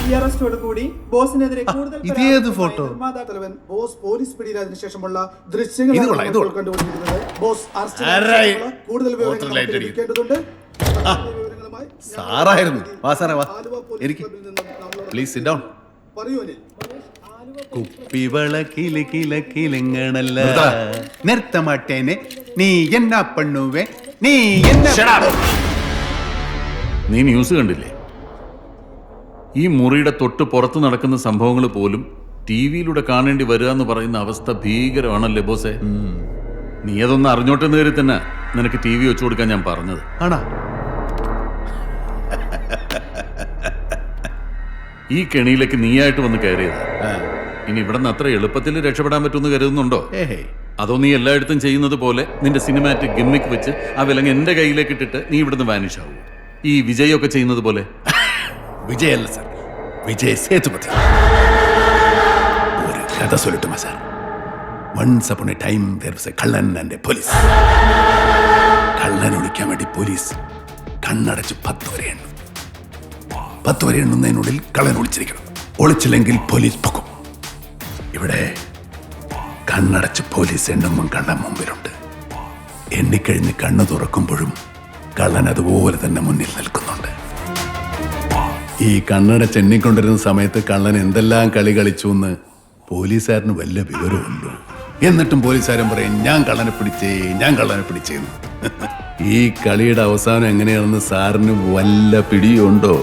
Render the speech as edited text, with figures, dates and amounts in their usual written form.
ഈ അറസ്റ്റോട് കൂടി ബോസിനെതിരെ കൂടുതൽ ഇതേത് ഫോട്ടോ? നിർമ്മാതാക്കളവൻ ബോസ് പോലീസ് പിടിയിലായതിനു ശേഷമുള്ള ദൃശ്യങ്ങൾ കണ്ടുകൊണ്ടിരിക്കുന്നത്. ബോസ് അറസ്റ്റ് കൂടുതൽ വിവരങ്ങൾ ലഭിക്കേണ്ടതുണ്ട്. സാറായിരുന്നു. വാ സാറേ വാ. Please sit down. കുപ്പിവള കില കില കിലങ്ങണല്ല നിർത്ത മാട്ടേനെ നീ എന്നാ പണ്ണുവേ നീ എന്നാ. നീ ന്യൂസ് കണ്ടില്ലേ? ഈ മുറിയുടെ തൊട്ട് പുറത്ത് നടക്കുന്ന സംഭവങ്ങൾ പോലും ടി വിയിലൂടെ കാണേണ്ടി വരിക എന്ന് പറയുന്ന അവസ്ഥ ഭീകരമാണല്ലേ ബോസേ? നീ അതൊന്ന് അറിഞ്ഞോട്ടെന്ന് കയറി തന്നെ നിനക്ക് ടി വി വെച്ചു കൊടുക്കാൻ ഞാൻ പറഞ്ഞത്. ആണാ? ഈ കെണിയിലേക്ക് നീയായിട്ട് വന്ന് കയറിയത്. ഇനി ഇവിടെ നിന്ന് അത്ര എളുപ്പത്തിൽ രക്ഷപ്പെടാൻ പറ്റുമെന്ന് കരുതുന്നുണ്ടോ? അതോ നീ എല്ലായിടത്തും ചെയ്യുന്നത് പോലെ നിന്റെ സിനിമാറ്റിക് ഗിമ്മിക്ക് വെച്ച് ആ വിലങ്ങ് എന്റെ കയ്യിലേക്ക് ഇട്ടിട്ട് നീ ഇവിടുന്ന് വാനിഷ് ആവൂ, ഈ വിജയൊക്കെ ചെയ്യുന്നത് പോലെ? വിജയല്ല സാർ, വിജയ് സേതുപതി. ഒരു കഥ സൊല്ലട്ടുമാ sir? Once upon a time there was a കള്ളൻ ആൻഡ് എ പോലീസ്. കള്ളനെ ഒളിക്കാൻ വേണ്ടി പോലീസ് കണ്ണടച്ച് 10 വരെ എണ്ണും. 10 വരെ എണ്ണുന്നതിനുള്ളിൽ കള്ളൻ ഒളിച്ചിരിക്കണം. ഒളിച്ചില്ലെങ്കിൽ പോലീസ് പൊക്കും. ഇവിടെ കണ്ണടച്ച് പോലീസ് എണ്ണുമ്പം കള്ളൻ മുമ്പിലുണ്ട്. എണ്ണിക്കഴിഞ്ഞ് കണ്ണു തുറക്കുമ്പോഴും കള്ളൻ അതുപോലെ തന്നെ മുന്നിൽ നിൽക്കുന്നുണ്ട്. ഈ കണ്ണടച്ച് എണ്ണിക്കൊണ്ടിരുന്ന സമയത്ത് കള്ളൻ എന്തെല്ലാം കളി കളിച്ചു എന്ന് പോലീസുകാരന് വല്ല വിവരമുണ്ടോ? എന്നിട്ടും പോലീസുകാരൻ പറയും ഞാൻ കള്ളനെ പിടിച്ചേന്ന്. ഈ കളിയുടെ അവസാനം എങ്ങനെയാണെന്ന് സാറിന് വല്ല പിടിയുണ്ടോ?